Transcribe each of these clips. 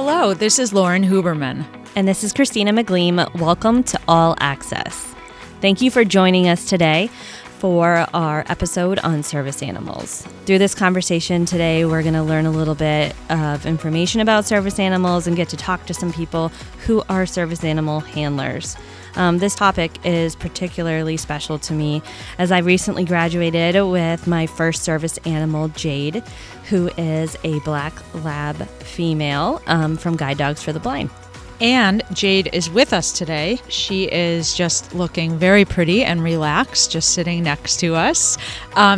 Hello, this is Lauren Huberman. And this is Christina McGleam. Welcome to All Access. Thank you for joining us today for our episode on service animals. Through this conversation today, we're going to learn a little bit of information about service animals and get to talk to some people who are service animal handlers. This topic is particularly special to me as I recently graduated with my first service animal, Jade, who is a black lab female from Guide Dogs for the Blind. And Jade is with us today. She is just looking very pretty and relaxed, just sitting next to us.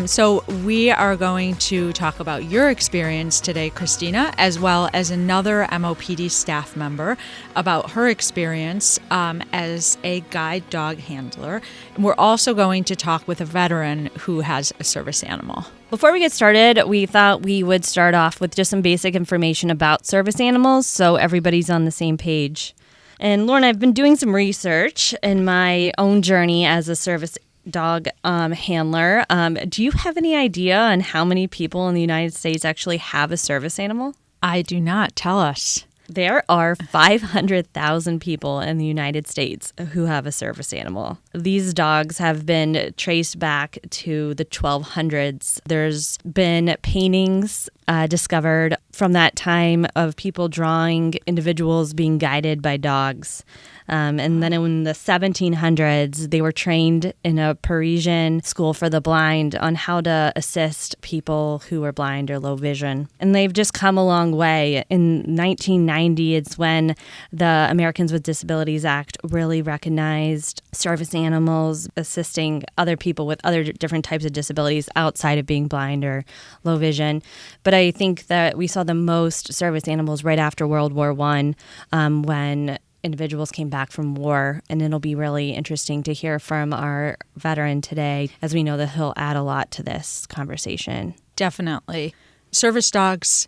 So we are going to talk about your experience today, Christina, as well as another MOPD staff member about her experience as a guide dog handler. And we're also going to talk with a veteran who has a service animal. Before we get started, we thought we would start off with just some basic information about service animals so everybody's on the same page. And Lauren, I've been doing some research in my own journey as a service dog handler. Do you have any idea on how many people in the United States actually have a service animal? I do not. Tell us. There are 500,000 people in the United States who have a service animal. These dogs have been traced back to the 1200s. There's been paintings discovered from that time of people drawing individuals being guided by dogs. And then in the 1700s, they were trained in a Parisian school for the blind on how to assist people who were blind or low vision. And they've just come a long way. In 1990, it's when the Americans with Disabilities Act really recognized service animals assisting other people with other different types of disabilities outside of being blind or low vision. But I think that we saw the most service animals right after World War I when individuals came back from war, and it'll be really interesting to hear from our veteran today, as we know that he'll add a lot to this conversation. Definitely. Service dogs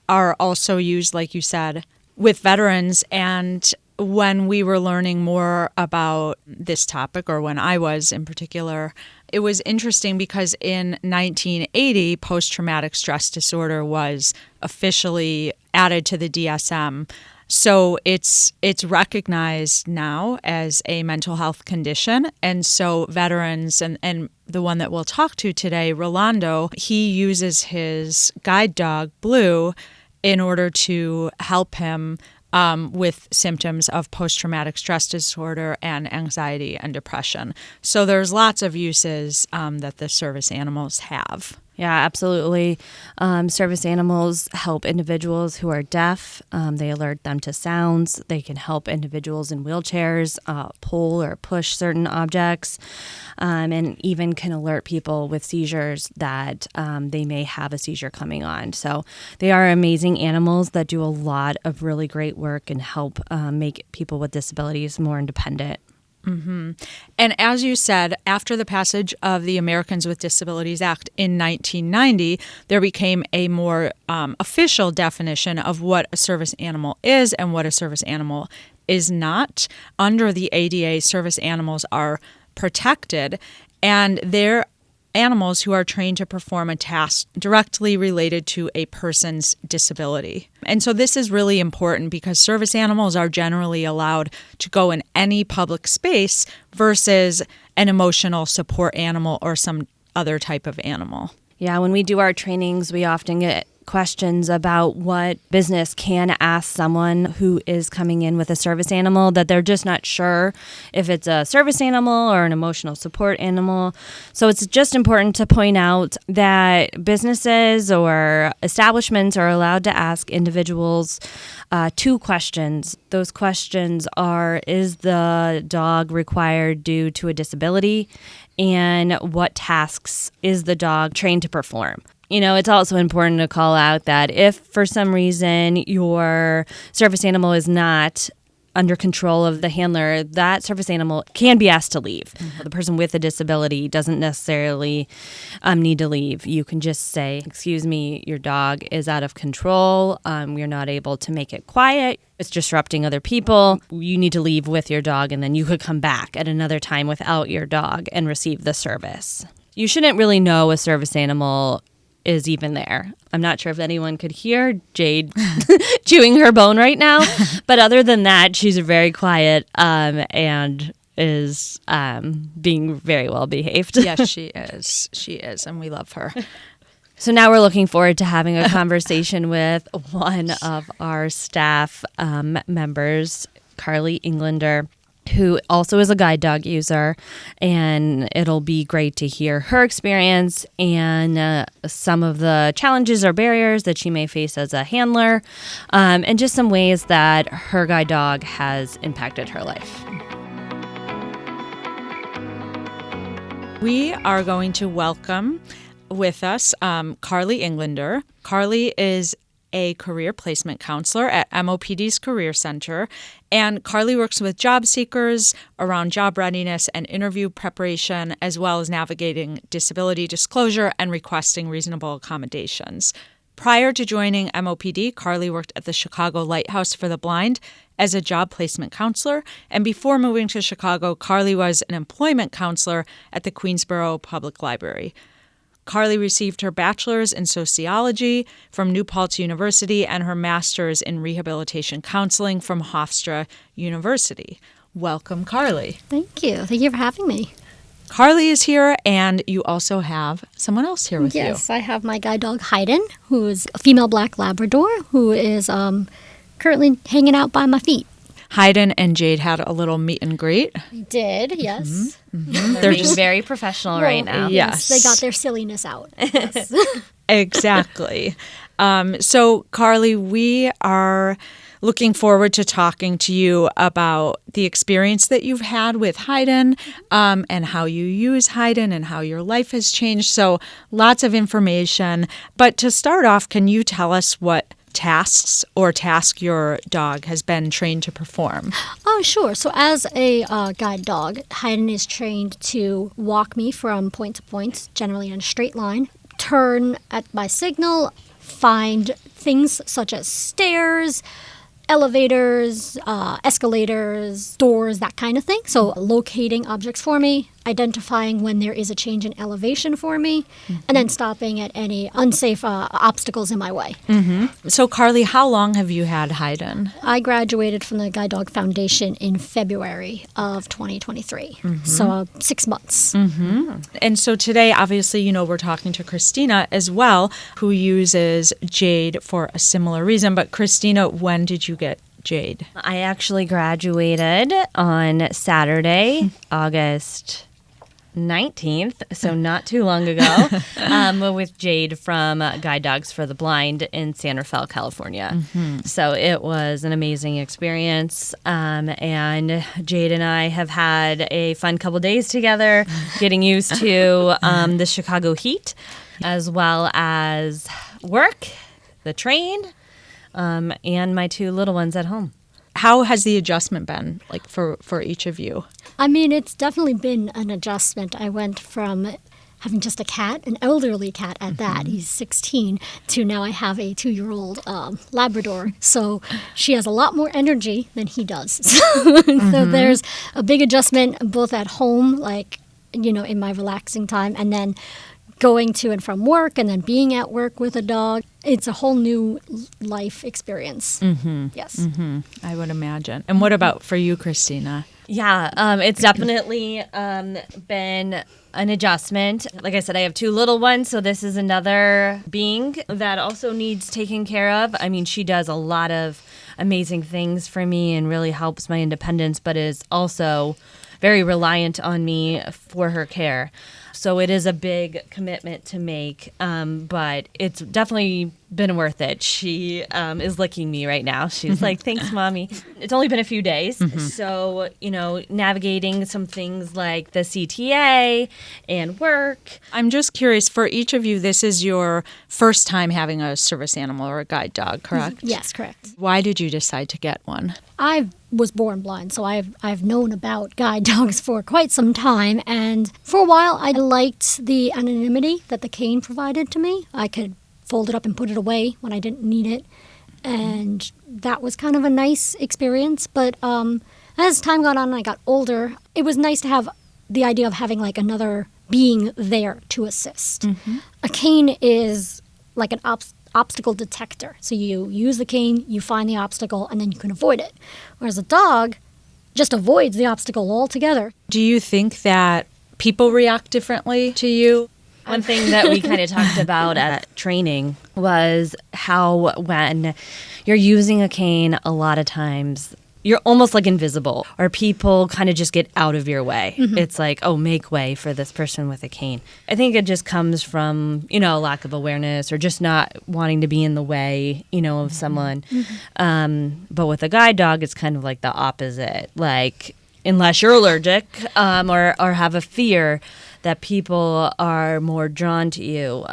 are also used, like you said, with veterans, and when we were learning more about this topic, or when I was in particular, it was interesting because in 1980, post-traumatic stress disorder was officially added to the DSM. So it's recognized now as a mental health condition. And so veterans, and the one that we'll talk to today, Rolando, he uses his guide dog, Blue, in order to help him with symptoms of post-traumatic stress disorder and anxiety and depression. So there's lots of uses that the service animals have. Yeah, absolutely. Service animals help individuals who are deaf. They alert them to sounds. They can help individuals in wheelchairs pull or push certain objects, and even can alert people with seizures that they may have a seizure coming on. So they are amazing animals that do a lot of really great work and help make people with disabilities more independent. Mm-hmm. And as you said, after the passage of the Americans with Disabilities Act in 1990, there became a more official definition of what a service animal is and what a service animal is not. Under the ADA, service animals are protected, and they're animals who are trained to perform a task directly related to a person's disability. And so this is really important because service animals are generally allowed to go in any public space versus an emotional support animal or some other type of animal. Yeah, when we do our trainings, we often get questions about what business can ask someone who is coming in with a service animal that they're just not sure if it's a service animal or an emotional support animal. So it's just important to point out that businesses or establishments are allowed to ask individuals two questions. Those questions are, is the dog required due to a disability? And what tasks is the dog trained to perform? You know, it's also important to call out that if for some reason your service animal is not under control of the handler, that service animal can be asked to leave. Mm-hmm. The person with a disability doesn't necessarily need to leave. You can just say, excuse me, your dog is out of control. You're not able to make it quiet. It's disrupting other people. You need to leave with your dog, and then you could come back at another time without your dog and receive the service. You shouldn't really know a service animal is even there. I'm not sure if anyone could hear Jade chewing her bone right now, but other than that, she's very quiet and is being very well behaved. Yes, she is. She is, and we love her. So now we're looking forward to having a conversation with one of our staff members, Carly Englander, who also is a guide dog user, and it'll be great to hear her experience and some of the challenges or barriers that she may face as a handler, and just some ways that her guide dog has impacted her life. We are going to welcome with us Carly Englander. Carly is a career placement counselor at MOPD's Career Center, and Carly works with job seekers around job readiness and interview preparation, as well as navigating disability disclosure and requesting reasonable accommodations. Prior to joining MOPD, Carly worked at the Chicago Lighthouse for the Blind as a job placement counselor, and before moving to Chicago, Carly was an employment counselor at the Queensborough Public Library. Carly received her bachelor's in sociology from New Paltz University and her master's in rehabilitation counseling from Hofstra University. Welcome, Carly. Thank you. Thank you for having me. Carly is here, and you also have someone else here with you. Yes, I have my guide dog, Hiden, who is a female black Labrador, who is currently hanging out by my feet. Hiden and Jade had a little meet and greet. We did, yes. They're being very professional right now. Yes. They got their silliness out. Yes. Exactly. So, Carly, we are looking forward to talking to you about the experience that you've had with Hiden and how you use Hiden and how your life has changed. So, lots of information. But to start off, can you tell us what tasks or task your dog has been trained to perform? Oh, sure. So as a guide dog, Hiden is trained to walk me from point to point, generally in a straight line, turn at my signal, find things such as stairs, elevators, escalators, doors, that kind of thing. So locating objects for me, identifying when there is a change in elevation for me, and then stopping at any unsafe obstacles in my way. So, Carly, how long have you had Hiden? I graduated from the Guide Dog Foundation in February of 2023, so 6 months. And so today, obviously, you know, we're talking to Christina as well, who uses Jade for a similar reason. But Christina, when did you get Jade? I actually graduated on Saturday, August 19th, so not too long ago, with Jade from Guide Dogs for the Blind in San Rafael, California. So it was an amazing experience, and Jade and I have had a fun couple days together, getting used to the Chicago heat, as well as work, the train, and my two little ones at home. How has the adjustment been, like, for each of you? I mean, it's definitely been an adjustment. I went from having just a cat, an elderly cat at that, he's 16, to now I have a 2-year-old Labrador. So she has a lot more energy than he does. So there's a big adjustment both at home, like, you know, in my relaxing time, and then going to and from work, and then being at work with a dog. It's a whole new life experience. Yes. I would imagine. And what about for you, Christina? Yeah, it's definitely been an adjustment. Like I said, I have two little ones, so this is another being that also needs taken care of. I mean, she does a lot of amazing things for me and really helps my independence, but is also very reliant on me for her care. So it is a big commitment to make, but it's definitely been worth it. She is licking me right now. She's like, thanks, Mommy. It's only been a few days. So, you know, navigating some things like the CTA and work. I'm just curious, for each of you, this is your first time having a service animal or a guide dog, correct? Yes, correct. Why did you decide to get one? I was born blind, so I've known about guide dogs for quite some time, and for a while I liked the anonymity that the cane provided to me. I could fold it up and put it away when I didn't need it, and that was kind of a nice experience. But as time got on and I got older, it was nice to have the idea of having like another being there to assist. A cane is like an obstacle detector. So you use the cane, you find the obstacle, and then you can avoid it. Whereas a dog just avoids the obstacle altogether. Do you think that people react differently to you? One thing that we kind of talked about at training was how when you're using a cane, a lot of times you're almost like invisible, or people kind of just get out of your way. It's like, oh, make way for this person with a cane. I think it just comes from, lack of awareness or just not wanting to be in the way, of someone. But with a guide dog, it's kind of like the opposite. Like, unless you're allergic or have a fear, that people are more drawn to you.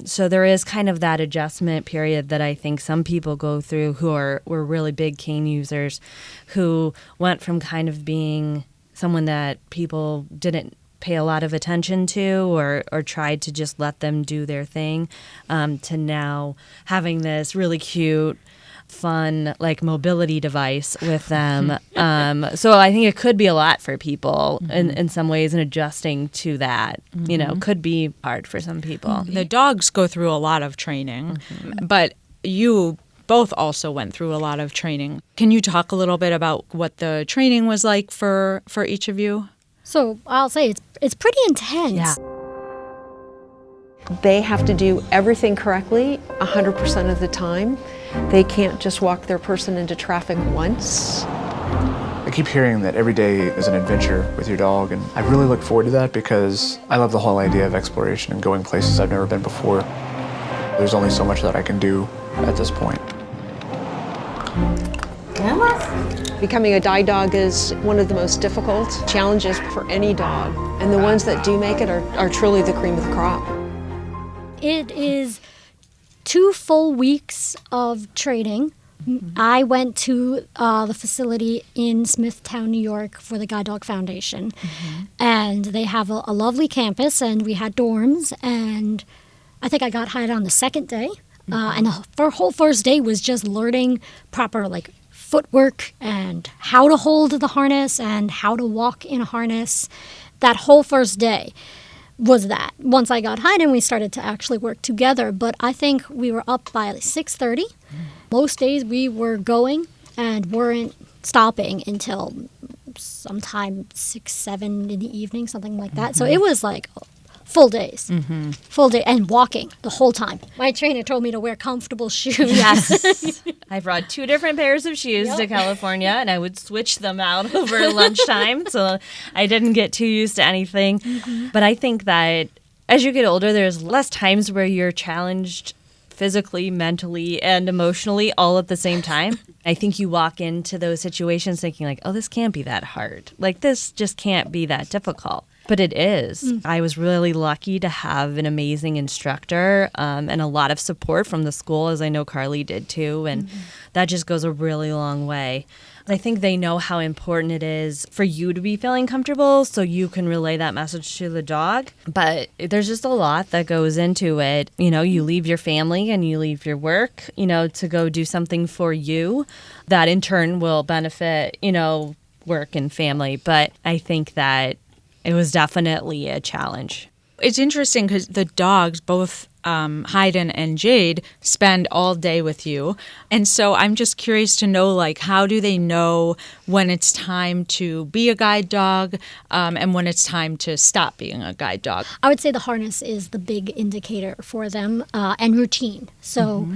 So there is kind of that adjustment period that I think some people go through who were really big cane users, who went from kind of being someone that people didn't pay a lot of attention to or tried to just let them do their thing, to now having this really cute, fun like mobility device with them. So I think it could be a lot for people in some ways, and adjusting to that, could be hard for some people. The dogs go through a lot of training, but you both also went through a lot of training. Can you talk a little bit about what the training was like for each of you? So I'll say it's pretty intense. Yeah. They have to do everything correctly 100% of the time. They can't just walk their person into traffic once. I keep hearing that every day is an adventure with your dog, and I really look forward to that because I love the whole idea of exploration and going places I've never been before. There's only so much that I can do at this point. Becoming a guide dog is one of the most difficult challenges for any dog, and the ones that do make it are truly the cream of the crop. It is 2 full weeks of training. I went to the facility in Smithtown, New York for the Guide Dog Foundation. And they have a lovely campus, and we had dorms. And I think I got hired on the second day. And the whole first day was just learning proper footwork and how to hold the harness and how to walk in a harness. That whole first day was that. Once I got Hiden, we started to actually work together. But I think we were up by 6:30. Most days we were going and weren't stopping until sometime 6, 7 in the evening, something like that. So it was like full days. Full day, and walking the whole time. My trainer told me to wear comfortable shoes. Yes. I brought 2 different pairs of shoes to California, and I would switch them out over lunchtime, so I didn't get too used to anything. But I think that as you get older, there's less times where you're challenged physically, mentally, and emotionally all at the same time. I think you walk into those situations thinking like, oh, this can't be that hard. Like, this just can't be that difficult. But it is. I was really lucky to have an amazing instructor and a lot of support from the school, as I know Carly did too. And that just goes a really long way. I think they know how important it is for you to be feeling comfortable so you can relay that message to the dog. But there's just a lot that goes into it. You leave your family and you leave your work, to go do something for you that in turn will benefit, work and family. But I think that it was definitely a challenge. It's interesting because the dogs, both Hiden and Jade, spend all day with you. And so I'm just curious to know, how do they know when it's time to be a guide dog and when it's time to stop being a guide dog? I would say the harness is the big indicator for them, and routine. So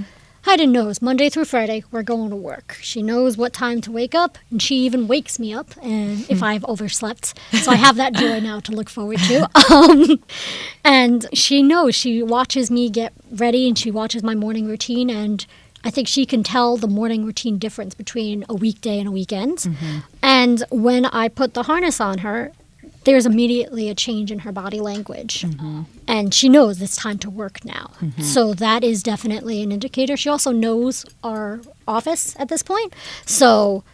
Hiden knows Monday through Friday we're going to work. She knows what time to wake up, and she even wakes me up and if I've overslept. So I have that joy now to look forward to. And she knows. She watches me get ready, and she watches my morning routine, and I think she can tell the morning routine difference between a weekday and a weekend. And when I put the harness on her, there's immediately a change in her body language. And she knows it's time to work now. So that is definitely an indicator. She also knows our office at this point. So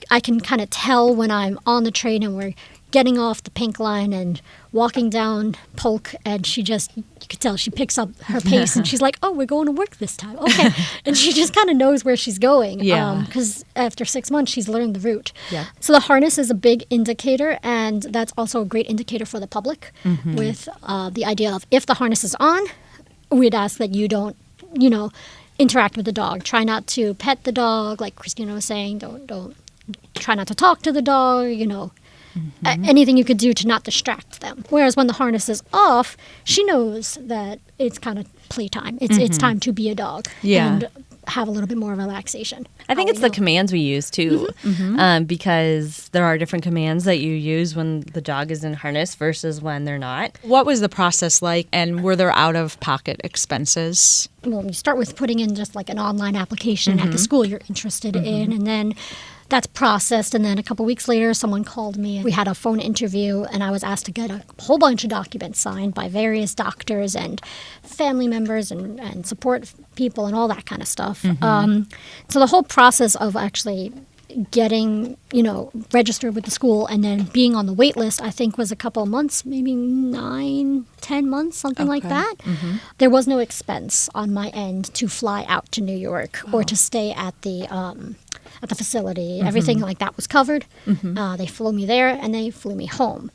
I can kind of tell when I'm on the train and we're getting off the pink line and walking down Polk, and you could tell she picks up her pace, and she's like, oh, we're going to work this time. Okay. And she just kind of knows where she's going. Yeah. Because after 6 months, she's learned the route. Yeah. So the harness is a big indicator, and that's also a great indicator for the public with the idea of if the harness is on, we'd ask that you don't, interact with the dog. Try not to pet the dog, like Christina was saying. Don't try not to talk to the dog, anything you could do to not distract them. Whereas when the harness is off, she knows that it's kind of playtime. It's time to be a dog and have a little bit more relaxation. I think it's the commands we use too, because there are different commands that you use when the dog is in harness versus when they're not. What was the process like, and were there out-of-pocket expenses? Well, you start with putting in just like an online application at the school you're interested in, and then that's processed, and then a couple weeks later, someone called me. We had a phone interview, and I was asked to get a whole bunch of documents signed by various doctors and family members and support people and all that kind of stuff. So the whole process of actually getting, registered with the school and then being on the wait list, I think was a couple of months, maybe 9, 10 months, something like that. There was no expense on my end to fly out to New York or to stay at the facility. Everything like that was covered. They flew me there and they flew me home.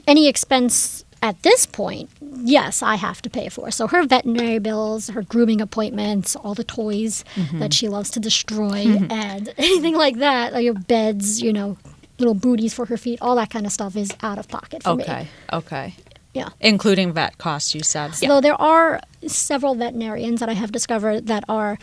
Any expense at this point, yes, I have to pay for. So her veterinary bills, her grooming appointments, all the toys that she loves to destroy, and anything like that, like your beds, little booties for her feet, all that kind of stuff is out of pocket for me. Okay. Yeah. Including vet costs, you said. So there are several veterinarians that I have discovered that are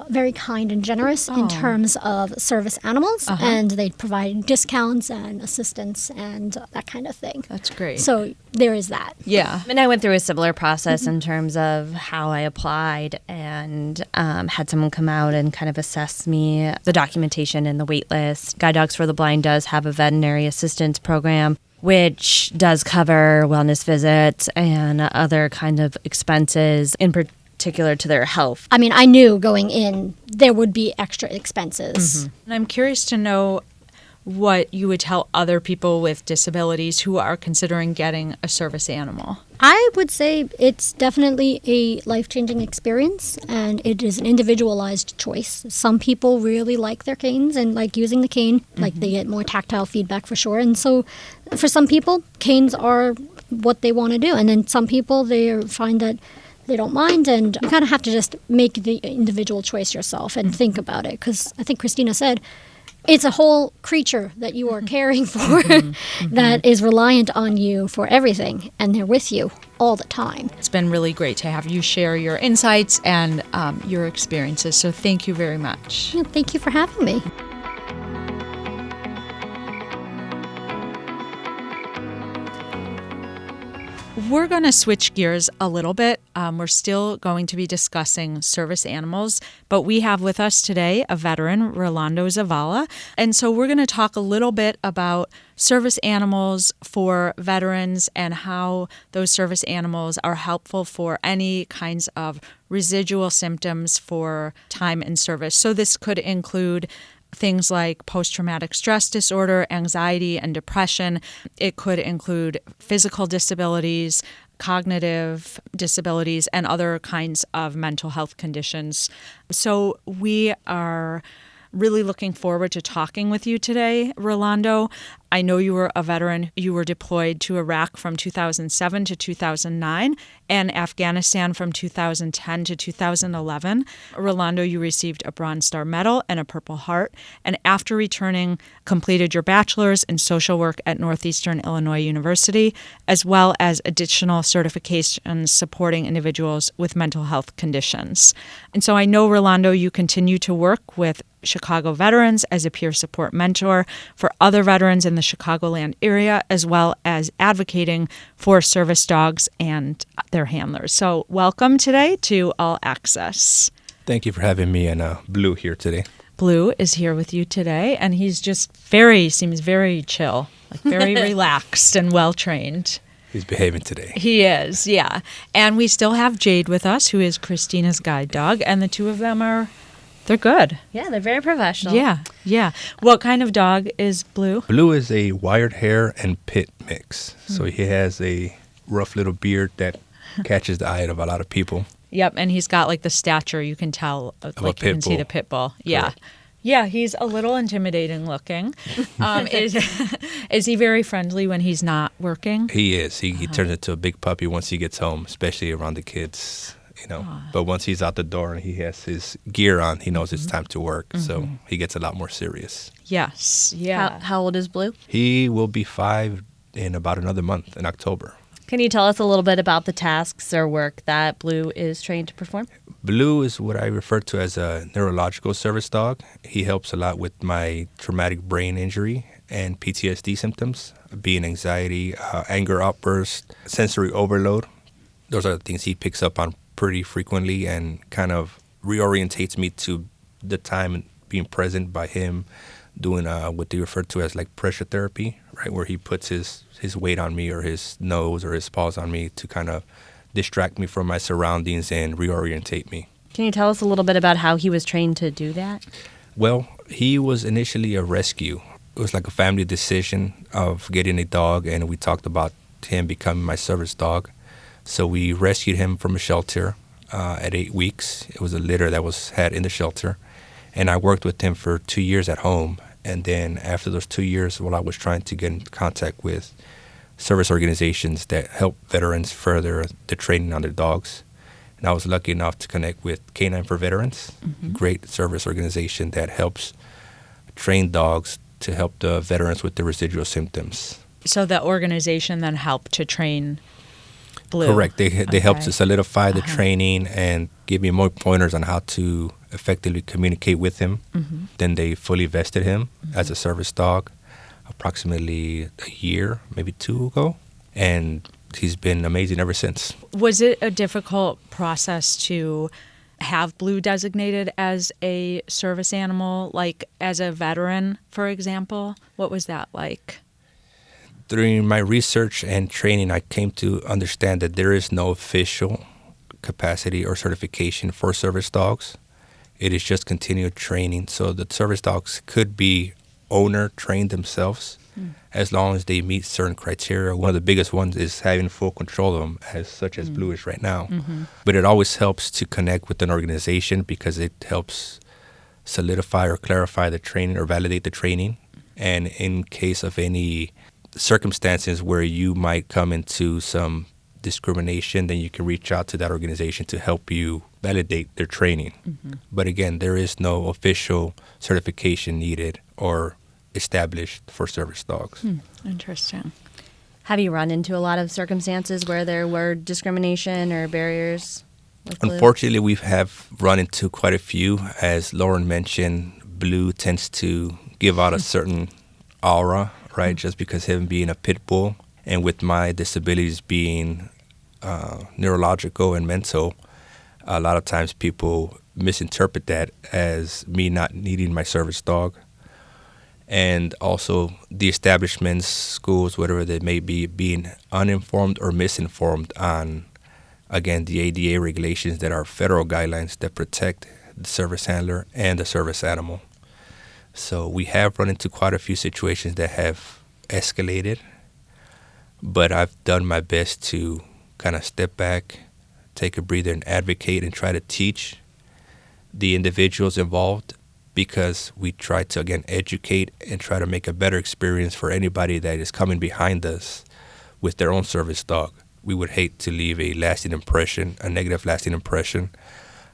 very kind and generous in terms of service animals, and they provide discounts and assistance and that kind of thing. That's great. So there is that. Yeah. And I went through a similar process in terms of how I applied and had someone come out and kind of assess me, the documentation and the wait list. Guide Dogs for the Blind does have a veterinary assistance program, which does cover wellness visits and other kind of expenses in particular to their health. I mean, I knew going in there would be extra expenses. And I'm curious to know what you would tell other people with disabilities who are considering getting a service animal. I would say it's definitely a life-changing experience, and it is an individualized choice. Some people really like their canes and like using the cane, like they get more tactile feedback for sure. And so for some people, canes are what they want to do. And then some people, they find that they don't mind, and you kind of have to just make the individual choice yourself and think about it. Because I think Christina said, it's a whole creature that you are caring for that is reliant on you for everything, and they're with you all the time. It's been really great to have you share your insights and your experiences, so thank you very much. Yeah, thank you for having me. We're going to switch gears a little bit. We're still going to be discussing service animals, but we have with us today a veteran, Rolando Zavala. And so we're going to talk a little bit about service animals for veterans and how those service animals are helpful for any kinds of residual symptoms for time in service. So this could include things like post-traumatic stress disorder, anxiety, and depression. It could include physical disabilities, cognitive disabilities, and other kinds of mental health conditions. So we are really looking forward to talking with you today, Rolando. I know you were a veteran. You were deployed to Iraq from 2007 to 2009 and Afghanistan from 2010 to 2011. Rolando, you received a Bronze Star Medal and a Purple Heart, and after returning, completed your bachelor's in social work at Northeastern Illinois University, as well as additional certifications supporting individuals with mental health conditions. And so I know, Rolando, you continue to work with Chicago veterans as a peer support mentor for other veterans in the Chicagoland area, as well as advocating for service dogs and their handlers. So welcome today to All Access. Thank you for having me and Blue here today. Blue is here with you today, and he's just seems very chill, like very relaxed and well-trained. He's behaving today. He is, yeah. And we still have Jade with us, who is Christina's guide dog, and the two of them are They're good. Yeah, they're very professional. Yeah. What kind of dog is Blue? Blue is a wired hair and pit mix. So he has a rough little beard that catches the eye of a lot of people. Yep, and he's got like the stature. You can tell, like you can see the pit bull. Yeah. Correct. Yeah, he's a little intimidating looking. Is he very friendly when he's not working? He is. He turns into a big puppy once he gets home, especially around the kids. But once he's out the door and he has his gear on, he knows it's time to work. So he gets a lot more serious. Yes. Yeah. How old is Blue? He will be 5 in about another month in October. Can you tell us a little bit about the tasks or work that Blue is trained to perform? Blue is what I refer to as a neurological service dog. He helps a lot with my traumatic brain injury and PTSD symptoms, being anxiety, anger outbursts, sensory overload. Those are the things he picks up on pretty frequently and kind of reorientates me to the time and being present by him doing what they refer to as like pressure therapy, right, where he puts his weight on me or his nose or his paws on me to kind of distract me from my surroundings and reorientate me. Can you tell us a little bit about how he was trained to do that? Well, he was initially a rescue. It was like a family decision of getting a dog, and we talked about him becoming my service dog. So we rescued him from a shelter at 8 weeks. It was a litter that was had in the shelter. And I worked with him for 2 years at home. And then after those 2 years, while I was trying to get in contact with service organizations that help veterans further the training on their dogs. And I was lucky enough to connect with Canine for Veterans, a great service organization that helps train dogs to help the veterans with the residual symptoms. So the organization then helped to train Blue. Correct. They helped to solidify the training and give me more pointers on how to effectively communicate with him. Then they fully vested him as a service dog approximately a year, maybe 2 ago. And he's been amazing ever since. Was it a difficult process to have Blue designated as a service animal, like as a veteran, for example? What was that like? During my research and training, I came to understand that there is no official capacity or certification for service dogs. It is just continued training. So the service dogs could be owner trained themselves as long as they meet certain criteria. One of the biggest ones is having full control of them, such as Blue is right now. But it always helps to connect with an organization because it helps solidify or clarify the training or validate the training. And in case of any circumstances where you might come into some discrimination, then you can reach out to that organization to help you validate their training. But again, there is no official certification needed or established for service dogs. Interesting. Have you run into a lot of circumstances where there were discrimination or barriers with Blue? Unfortunately, we have run into quite a few. As Lauren mentioned, Blue tends to give out a certain aura, right, just because him being a pit bull. And with my disabilities being neurological and mental, a lot of times people misinterpret that as me not needing my service dog. And also the establishments, schools, whatever they may be, being uninformed or misinformed on, again, the ADA regulations that are federal guidelines that protect the service handler and the service animal. So we have run into quite a few situations that have escalated, but I've done my best to kind of step back, take a breather, and advocate and try to teach the individuals involved, because we try to, again, educate and try to make a better experience for anybody that is coming behind us with their own service dog. We would hate to leave a lasting impression, a negative lasting impression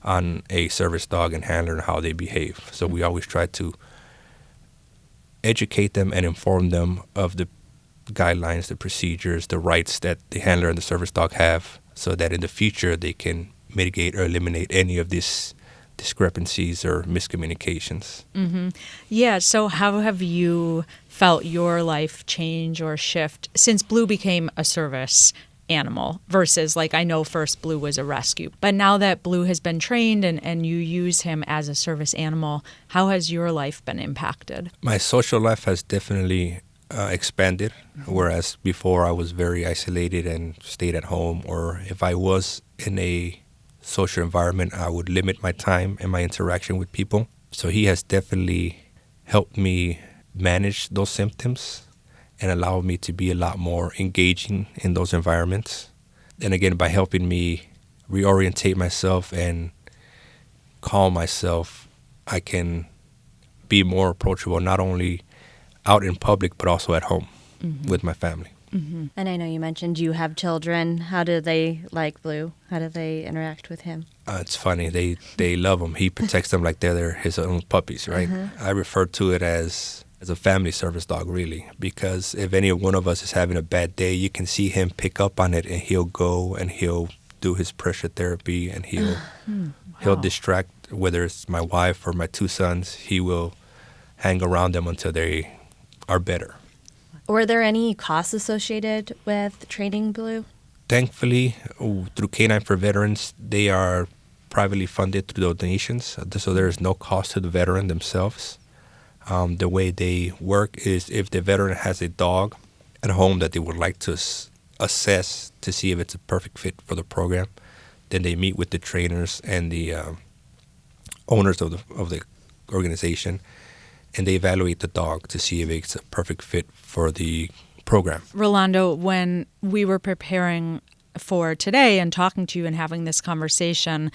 on a service dog and handler and how they behave. So we always try to educate them and inform them of the guidelines, the procedures, the rights that the handler and the service dog have, so that in the future they can mitigate or eliminate any of these discrepancies or miscommunications. Yeah, so how have you felt your life change or shift since Blue became a service animal versus, like, I know first Blue was a rescue, but now that Blue has been trained and you use him as a service animal, how has your life been impacted? My social life has definitely expanded, whereas before I was very isolated and stayed at home, or if I was in a social environment, I would limit my time and my interaction with people. So he has definitely helped me manage those symptoms and allowed me to be a lot more engaging in those environments. And again, by helping me reorientate myself and calm myself, I can be more approachable, not only out in public, but also at home with my family. And I know you mentioned you have children. How do they like Blue? How do they interact with him? It's funny. They love him. He protects them like they're his own puppies, right? I refer to it as a family service dog, really, because if any one of us is having a bad day, you can see him pick up on it, and he'll go and he'll do his pressure therapy, and he'll distract, whether it's my wife or my two sons. He will hang around them until they are better. Were there any costs associated with training Blue? Thankfully, through Canine for Veterans, they are privately funded through donations, so there is no cost to the veteran themselves. The way they work is if the veteran has a dog at home that they would like to assess to see if it's a perfect fit for the program, then they meet with the trainers and the owners of the organization, and they evaluate the dog to see if it's a perfect fit for the program. Rolando, when we were preparing for today and talking to you and having this conversation,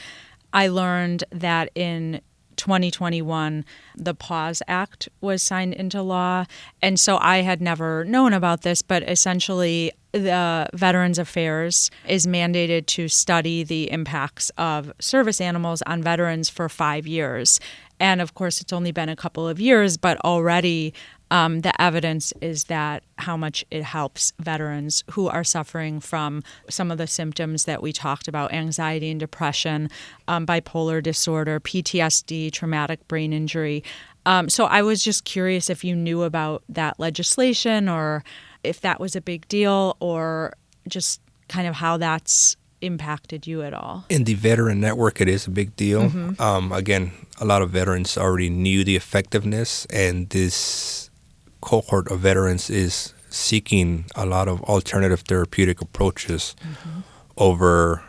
I learned that in 2021, the PAWS Act was signed into law. And so I had never known about this, but essentially the Veterans Affairs is mandated to study the impacts of service animals on veterans for 5 years. And of course, it's only been a couple of years, but already the evidence is that how much it helps veterans who are suffering from some of the symptoms that we talked about: anxiety and depression, bipolar disorder, PTSD, traumatic brain injury. So I was just curious if you knew about that legislation, or if that was a big deal, or just kind of how that's impacted you at all. In the veteran network, it is a big deal. Again, a lot of veterans already knew the effectiveness, and this cohort of veterans is seeking a lot of alternative therapeutic approaches over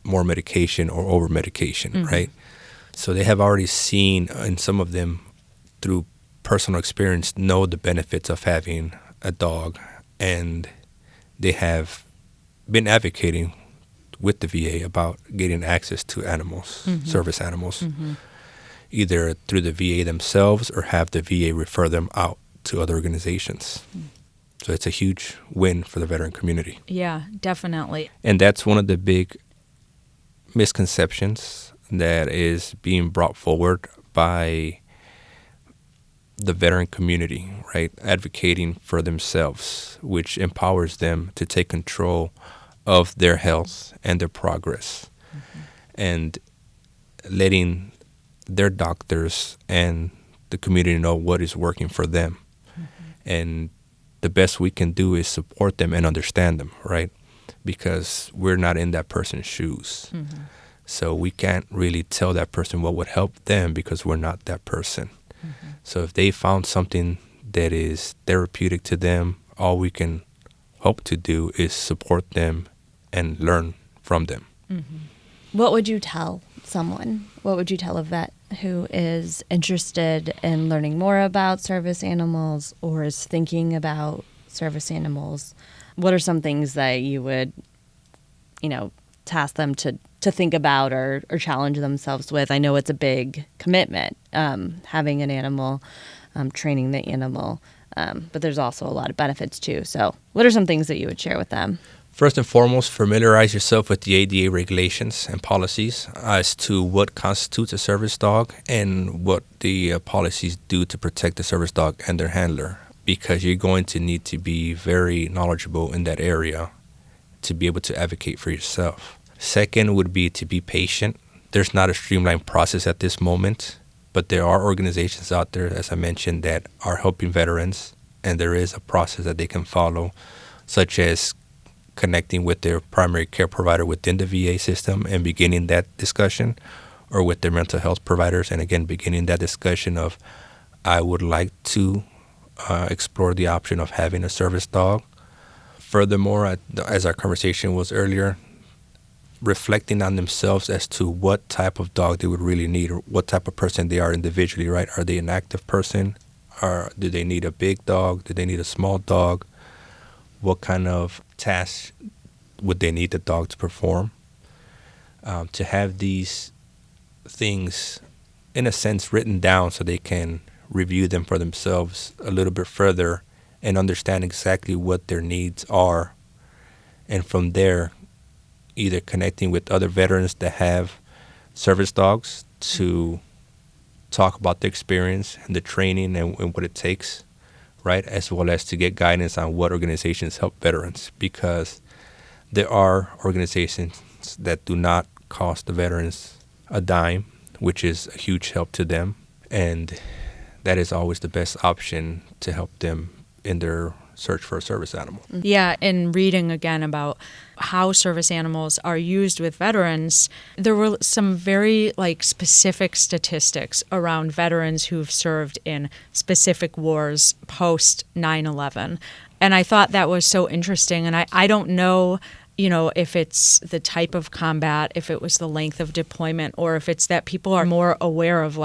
more medication or over medication, right? So they have already seen, and some of them through personal experience know the benefits of having a dog, and they have been advocating with the VA about getting access to animals, service animals, either through the VA themselves or have the VA refer them out to other organizations. So it's a huge win for the veteran community. Yeah, definitely. And that's one of the big misconceptions that is being brought forward by the veteran community, right? Advocating for themselves, which empowers them to take control of their health and their progress, and letting their doctors and the community know what is working for them. And the best we can do is support them and understand them, right? Because we're not in that person's shoes. So we can't really tell that person what would help them because we're not that person. So if they found something that is therapeutic to them, all we can hope to do is support them and learn from them. What would you tell someone? What would you tell a vet who is interested in learning more about service animals or is thinking about service animals? What are some things that you would, task them to think about or challenge themselves with? I know it's a big commitment, having an animal, training the animal, but there's also a lot of benefits too. So what are some things that you would share with them? First and foremost, familiarize yourself with the ADA regulations and policies as to what constitutes a service dog and what the policies do to protect the service dog and their handler, because you're going to need to be very knowledgeable in that area to be able to advocate for yourself. Second would be to be patient. There's not a streamlined process at this moment, but there are organizations out there, as I mentioned, that are helping veterans, and there is a process that they can follow, such as connecting with their primary care provider within the VA system and beginning that discussion, or with their mental health providers, and again, beginning that discussion of, I would like to explore the option of having a service dog. Furthermore, as our conversation was earlier, reflecting on themselves as to what type of dog they would really need or what type of person they are individually, right? Are they an active person? Or do they need a big dog? Do they need a small dog? What kind of tasks would they need the dog to perform? To have these things, in a sense, written down so they can review them for themselves a little bit further and understand exactly what their needs are. And from there, either connecting with other veterans that have service dogs to talk about the experience and the training and what it takes, right? As well as to get guidance on what organizations help veterans, because there are organizations that do not cost the veterans a dime, which is a huge help to them. And that is always the best option to help them in their search for a service animal. Yeah, and reading again about how service animals are used with veterans, there were some very specific statistics around veterans who've served in specific wars post 9/11. And I thought that was so interesting. And I don't know, if it's the type of combat, if it was the length of deployment, or if it's that people are more aware of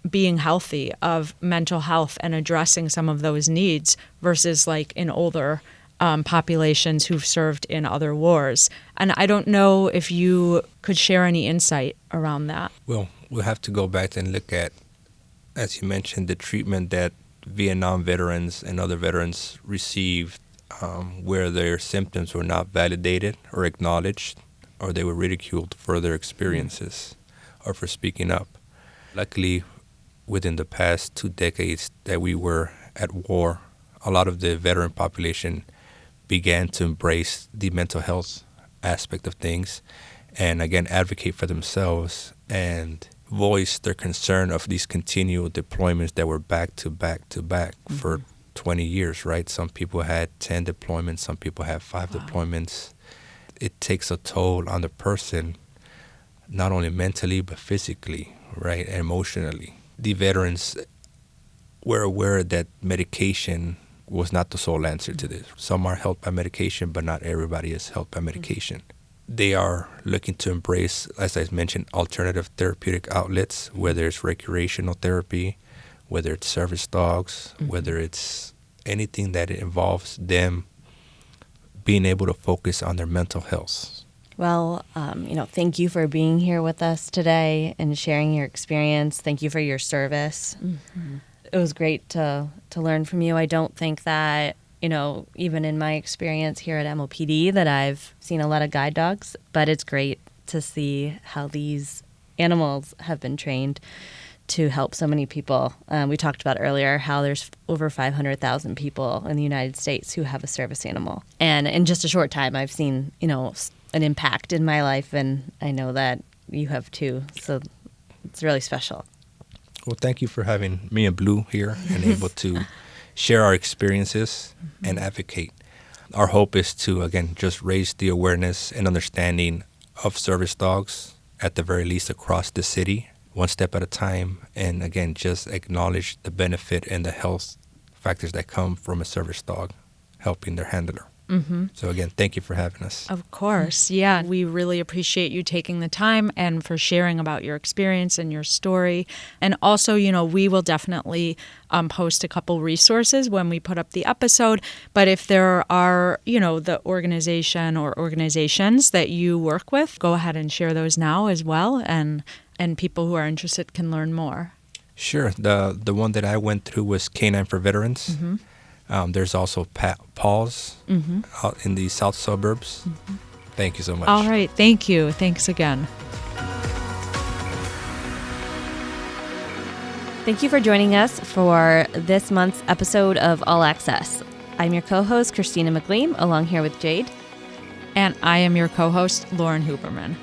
being healthy, of mental health and addressing some of those needs versus in older populations who've served in other wars. And I don't know if you could share any insight around that. Well, we'll have to go back and look at, as you mentioned, the treatment that Vietnam veterans and other veterans received, where their symptoms were not validated or acknowledged, or they were ridiculed for their experiences or for speaking up. Luckily, within the past 2 decades that we were at war, a lot of the veteran population began to embrace the mental health aspect of things and, again, advocate for themselves and voice their concern of these continual deployments that were back to back to back for 20 years, right? Some people had 10 deployments, some people had 5 deployments. It takes a toll on the person, not only mentally, but physically, right, and emotionally. The veterans were aware that medication was not the sole answer to this. Some are helped by medication, but not everybody is helped by medication. They are looking to embrace, as I mentioned, alternative therapeutic outlets, whether it's recreational therapy, whether it's service dogs, whether it's anything that involves them being able to focus on their mental health. Well, thank you for being here with us today and sharing your experience. Thank you for your service. It was great to learn from you. I don't think that, even in my experience here at MOPD, that I've seen a lot of guide dogs, but it's great to see how these animals have been trained to help so many people. We talked about earlier how there's over 500,000 people in the United States who have a service animal. And in just a short time, I've seen, an impact in my life, and I know that you have too. So it's really special. Well, thank you for having me and Blue here and able to share our experiences and advocate. Our hope is to, again, just raise the awareness and understanding of service dogs, at the very least across the city, one step at a time, and again, just acknowledge the benefit and the health factors that come from a service dog helping their handler. So again, thank you for having us. Of course. Yeah. We really appreciate you taking the time and for sharing about your experience and your story. And also, we will definitely post a couple resources when we put up the episode. But if there are, the organization or organizations that you work with, go ahead and share those now as well. And people who are interested can learn more. Sure. The one that I went through was Canine for Veterans. There's also Paws out in the south suburbs. Thank you so much. All right. Thank you. Thanks again. Thank you for joining us for this month's episode of All Access. I'm your co-host, Christina McGleam, along here with Jade. And I am your co-host, Lauren Huberman.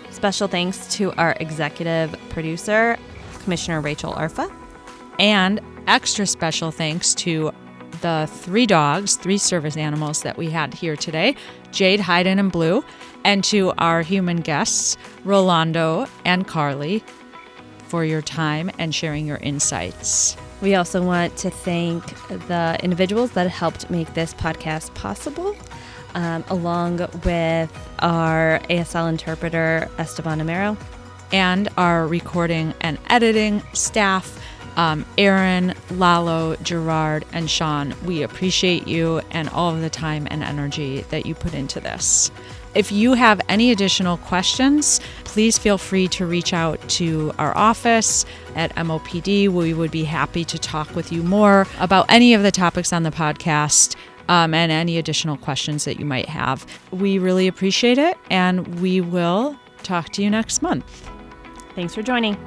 Special thanks to our executive producer, Commissioner Rachel Arfa. And extra special thanks to the 3 service animals that we had here today, Jade, Hiden, and Blue, and to our human guests, Rolando and Carly, for your time and sharing your insights. We also want to thank the individuals that helped make this podcast possible. along with our ASL interpreter, Esteban Amaro. And our recording and editing staff, Aaron, Lalo, Gerard, and Sean. We appreciate you and all of the time and energy that you put into this. If you have any additional questions, please feel free to reach out to our office at MOPD. We would be happy to talk with you more about any of the topics on the podcast and any additional questions that you might have. We really appreciate it, and we will talk to you next month. Thanks for joining.